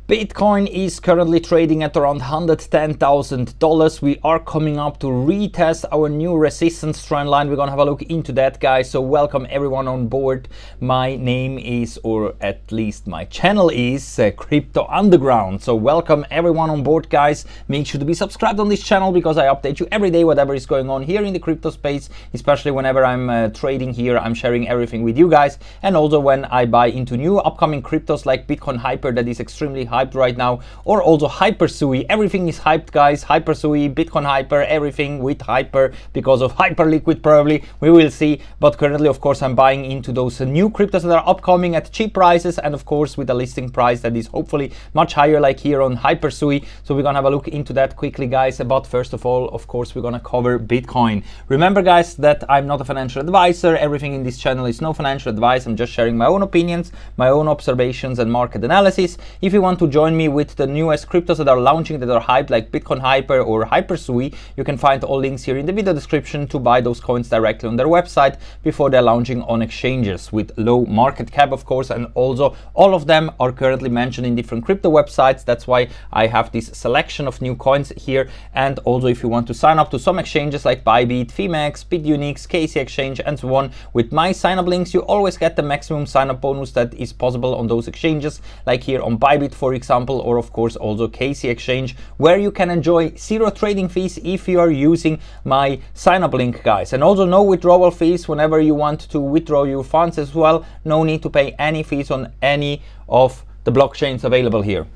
Bitcoin is currently trading at around $110,000. We are coming up to retest our new resistance trend line. We're gonna have a look into that, guys. So welcome everyone on board. My name is, or at least my channel is, Crypto Underground. So welcome everyone on board, guys. Make sure to be subscribed on this channel because I update you every day whatever is going on here in the crypto space, especially whenever I'm trading here. I'm sharing everything with you guys, and also when I buy into new upcoming cryptos like Bitcoin Hyper that is extremely hyped right now, or also Hyper Sui. Everything is hyped, guys. Hyper Sui, Bitcoin Hyper, everything with Hyper because of Hyperliquid probably. We will see. But currently, of course, I'm buying into those new cryptos that are upcoming at cheap prices, and of course with a listing price that is hopefully much higher, like here on Hyper Sui. So we're gonna have a look into that quickly, guys. But first of all, of course, we're gonna cover Bitcoin. Remember, guys, that I'm not a financial advisor. Everything in this channel is no financial advice. I'm just sharing my own opinions, my own observations and market analysis. If you want to join me with the newest cryptos that are launching, that are hyped, like Bitcoin Hyper or Hyper Sui, you can find all links here in the video description to buy those coins directly on their website before they're launching on exchanges with low market cap, of course. And also all of them are currently mentioned in different crypto websites. That's why I have this selection of new coins here. And also, if you want to sign up to some exchanges like Bybit, Phemex, BitUnix, KC Exchange, and so on, with my sign up links, you always get the maximum sign up bonus that is possible on those exchanges, like here on Bybit, for example, or of course also KC Exchange, where you can enjoy zero trading fees if you are using my sign up link, guys. And also no withdrawal fees whenever you want to withdraw your funds as well. No need to pay any fees on any of the blockchains available here.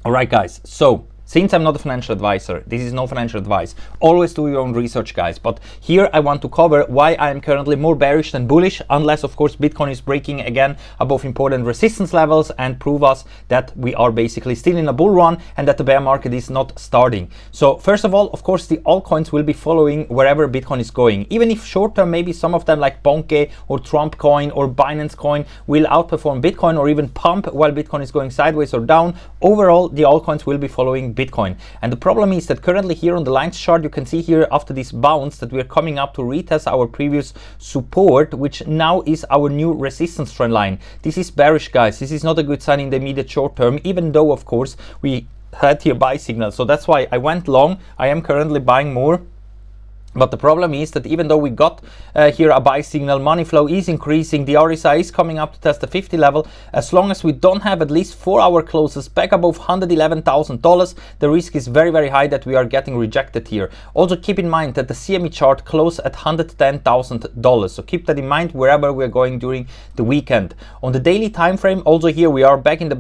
All right, guys. So since I'm not a financial advisor, this is no financial advice. Always do your own research, guys. But here I want to cover why I am currently more bearish than bullish, unless of course Bitcoin is breaking again above important resistance levels and prove us that we are basically still in a bull run and that the bear market is not starting. So first of all, of course, the altcoins will be following wherever Bitcoin is going. Even if short term, maybe some of them like Bonke or Trump coin or Binance coin will outperform Bitcoin or even pump while Bitcoin is going sideways or down. Overall, the altcoins will be following Bitcoin. And the problem is that currently here on the lines chart, you can see here after this bounce that we are coming up to retest our previous support, which now is our new resistance trend line. This is bearish, guys. This is not a good sign in the immediate short term, even though of course we had here buy signal. So that's why I went long. I am currently buying more. But the problem is that even though we got here a buy signal, money flow is increasing, the RSI is coming up to test the 50 level. As long as we don't have at least 4-hour closes back above $111,000, the risk is very, very high that we are getting rejected here. Also keep in mind that the CME chart closed at $110,000. So keep that in mind wherever we're going during the weekend. On the daily time frame, also here we are back in the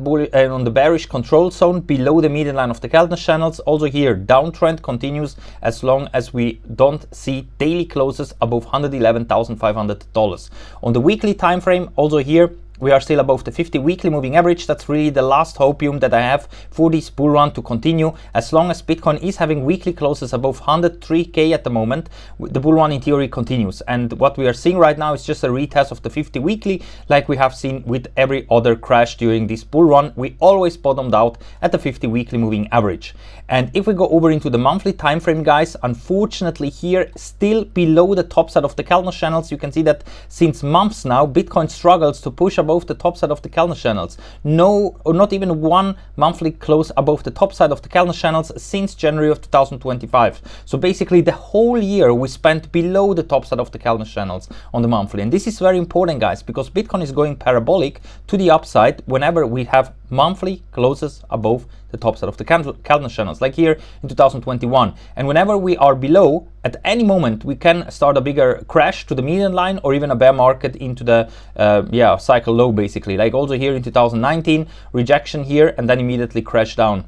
on the bearish control zone below the median line of the Keltner channels. Also here, downtrend continues as long as we don't see daily closes above $111,500. On the weekly time frame, also here we are still above the 50 weekly moving average. That's really the last hopium that I have for this bull run to continue. As long as Bitcoin is having weekly closes above 103K at the moment, the bull run in theory continues. And what we are seeing right now is just a retest of the 50 weekly, like we have seen with every other crash during this bull run. We always bottomed out at the 50 weekly moving average. And if we go over into the monthly time frame, guys, unfortunately here still below the top side of the Keltner channels. You can see that since months now, Bitcoin struggles to push above the top side of the Keltner channels. No, or not even one monthly close above the top side of the Keltner channels since January of 2025. So basically the whole year we spent below the top side of the Keltner channels on the monthly. And this is very important, guys, because Bitcoin is going parabolic to the upside whenever we have monthly closes above the top side of the Keltner channels, like here in 2021. And whenever we are below, at any moment we can start a bigger crash to the median line or even a bear market into the cycle low, basically. Like also here in 2019, rejection here and then immediately crash down.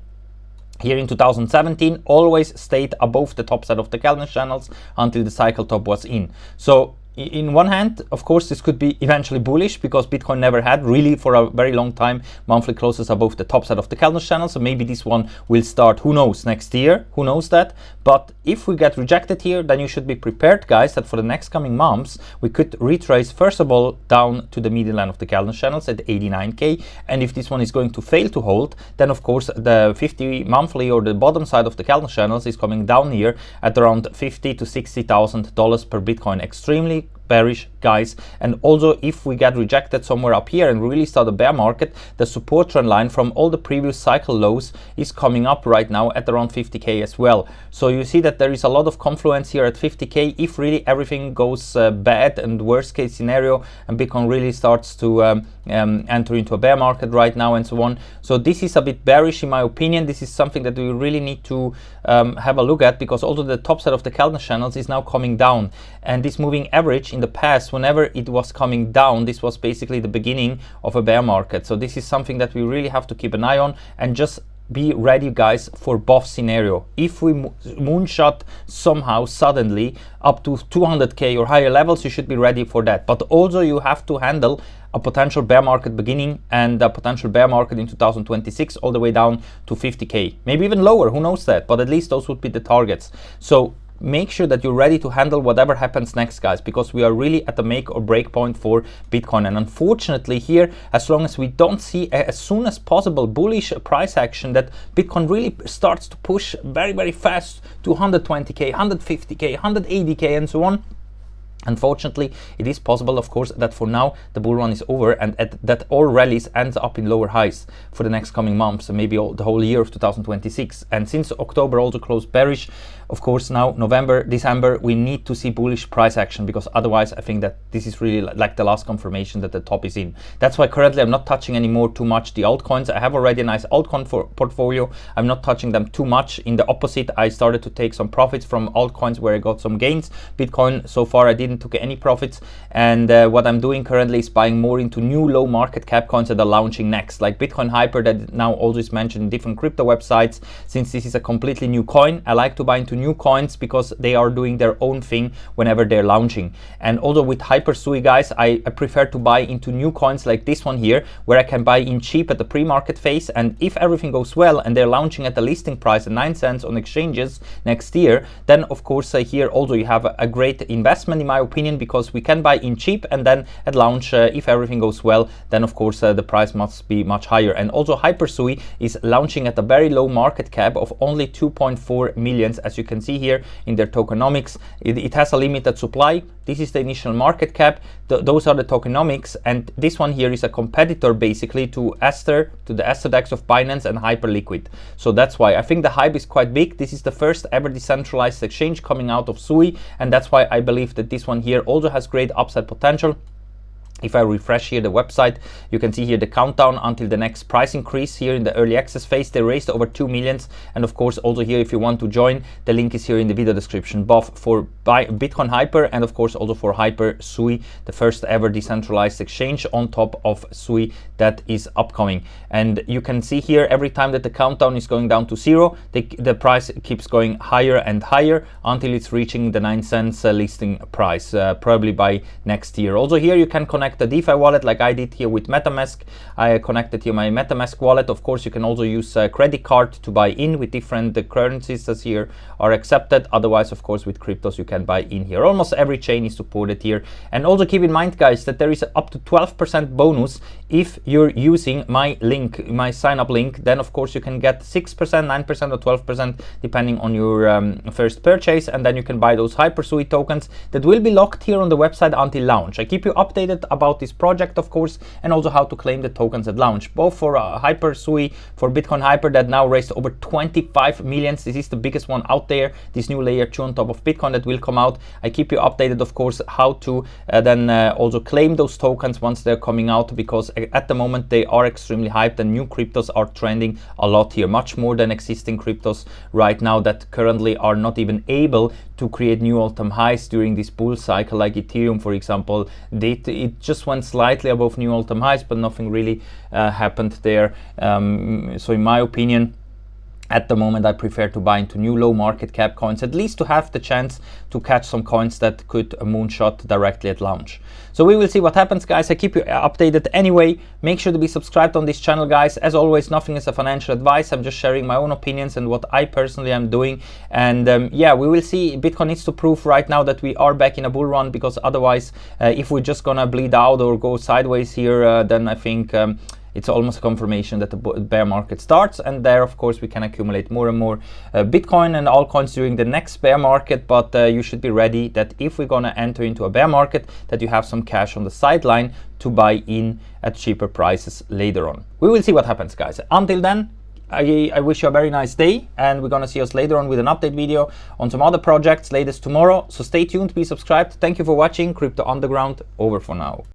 Here in 2017, always stayed above the top side of the Keltner channels until the cycle top was in. So in one hand, of course, this could be eventually bullish because Bitcoin never had really for a very long time monthly closes above the top side of the Keltner channel. So maybe this one will start, who knows, next year, who knows that. But if we get rejected here, then you should be prepared, guys, that for the next coming months, we could retrace, first of all, down to the median line of the Keltner channels at 89K. And if this one is going to fail to hold, then of course the 50 monthly or the bottom side of the Keltner channels is coming down here at around $50,000 to $60,000 per Bitcoin. Extremely bearish, guys. And also, if we get rejected somewhere up here and really start a bear market, the support trend line from all the previous cycle lows is coming up right now at around 50k as well. So you see that there is a lot of confluence here at 50k. If really everything goes bad and worst case scenario, and Bitcoin really starts to enter into a bear market right now and so on. So this is a bit bearish in my opinion. This is something that we really need to have a look at, because although the top side of the candle channels is now coming down, and this moving average in the past, whenever it was coming down, this was basically the beginning of a bear market. So this is something that we really have to keep an eye on, and just be ready, guys, for both scenario. If we moonshot somehow suddenly up to 200k or higher levels, you should be ready for that. But also you have to handle a potential bear market beginning and a potential bear market in 2026 all the way down to 50k, maybe even lower, who knows that, but at least those would be the targets. So make sure that you're ready to handle whatever happens next, guys, because we are really at the make or break point for Bitcoin. And unfortunately here, as long as we don't see as soon as possible bullish price action, that Bitcoin really starts to push very, very fast to 120k, 150k, 180k and so on, unfortunately, it is possible, of course, that for now the bull run is over, and that all rallies ends up in lower highs for the next coming months, and maybe the whole year of 2026. And since October also closed bearish, of course, now November, December, we need to see bullish price action, because otherwise I think that this is really like the last confirmation that the top is in. That's why currently I'm not touching anymore too much the altcoins. I have already a nice altcoin portfolio. I'm not touching them too much. In the opposite, I started to take some profits from altcoins where I got some gains. Bitcoin, so far I didn't took any profits, and what I'm doing currently is buying more into new low market cap coins that are launching next, like Bitcoin Hyper, that now also is mentioned in different crypto websites. Since this is a completely new coin, I like to buy into new coins because they are doing their own thing whenever they're launching. And also with Hyper Sui, guys, I prefer to buy into new coins like this one here, where I can buy in cheap at the pre-market phase, and if everything goes well and they're launching at the listing price at 9 cents on exchanges next year, then of course here also you have a great investment in my opinion, because we can buy in cheap, and then at launch, if everything goes well, then of course the price must be much higher. And also Hypersui is launching at a very low market cap of only 2.4 millions, as you can see here in their tokenomics. It has a limited supply. This is the initial market cap. Those are the tokenomics, and this one here is a competitor basically to the Aster DEX of Binance and Hyperliquid. So that's why I think the hype is quite big. This is the first ever decentralized exchange coming out of Sui, and that's why I believe that this one here also has great upside potential. If I refresh here the website, you can see here the countdown until the next price increase. Here in the early access phase, they raised over 2 millions. And of course, also here, if you want to join, the link is here in the video description, both for Bitcoin Hyper and of course also for Hyper Sui, the first ever decentralized exchange on top of Sui that is upcoming. And you can see here, every time that the countdown is going down to 0, the price keeps going higher and higher until it's reaching the 9 cents listing price, probably by next year. Also here, you can connect the DeFi wallet like I did here with MetaMask. I connected here my MetaMask wallet. Of course, you can also use a credit card to buy in with different currencies as here are accepted. Otherwise, of course, with cryptos, you can buy in here. Almost every chain is supported here. And also keep in mind, guys, that there is up to 12% bonus if you're using my link, my sign up link. Then, of course, you can get 6%, 9% or 12% depending on your first purchase. And then you can buy those Hypersui tokens that will be locked here on the website until launch. I keep you updated about this project, of course, and also how to claim the tokens at launch, both for Hypersui, for Bitcoin Hyper that now raised over 25 millions. This is the biggest one out there, this new layer 2 on top of Bitcoin that will come out. I keep you updated, of course, how to then also claim those tokens once they're coming out, because at the moment they are extremely hyped and new cryptos are trending a lot here, much more than existing cryptos right now that currently are not even able to create new all-time highs during this bull cycle, like Ethereum, for example. It just went slightly above new all-time highs, but nothing really happened there. So in my opinion, at the moment, I prefer to buy into new low market cap coins, at least to have the chance to catch some coins that could moonshot directly at launch. So we will see what happens, guys. I keep you updated anyway. Make sure to be subscribed on this channel, guys. As always, nothing is a financial advice. I'm just sharing my own opinions and what I personally am doing. And yeah, we will see. Bitcoin needs to prove right now that we are back in a bull run, because otherwise, if we're just gonna bleed out or go sideways here, then I think it's almost a confirmation that the bear market starts, and there of course we can accumulate more and more Bitcoin and altcoins during the next bear market. But you should be ready that if we're gonna enter into a bear market, that you have some cash on the sideline to buy in at cheaper prices later on. We will see what happens, guys. Until then, I wish you a very nice day, and we're gonna see us later on with an update video on some other projects, latest tomorrow. So stay tuned, be subscribed. Thank you for watching. Crypto Underground over for now.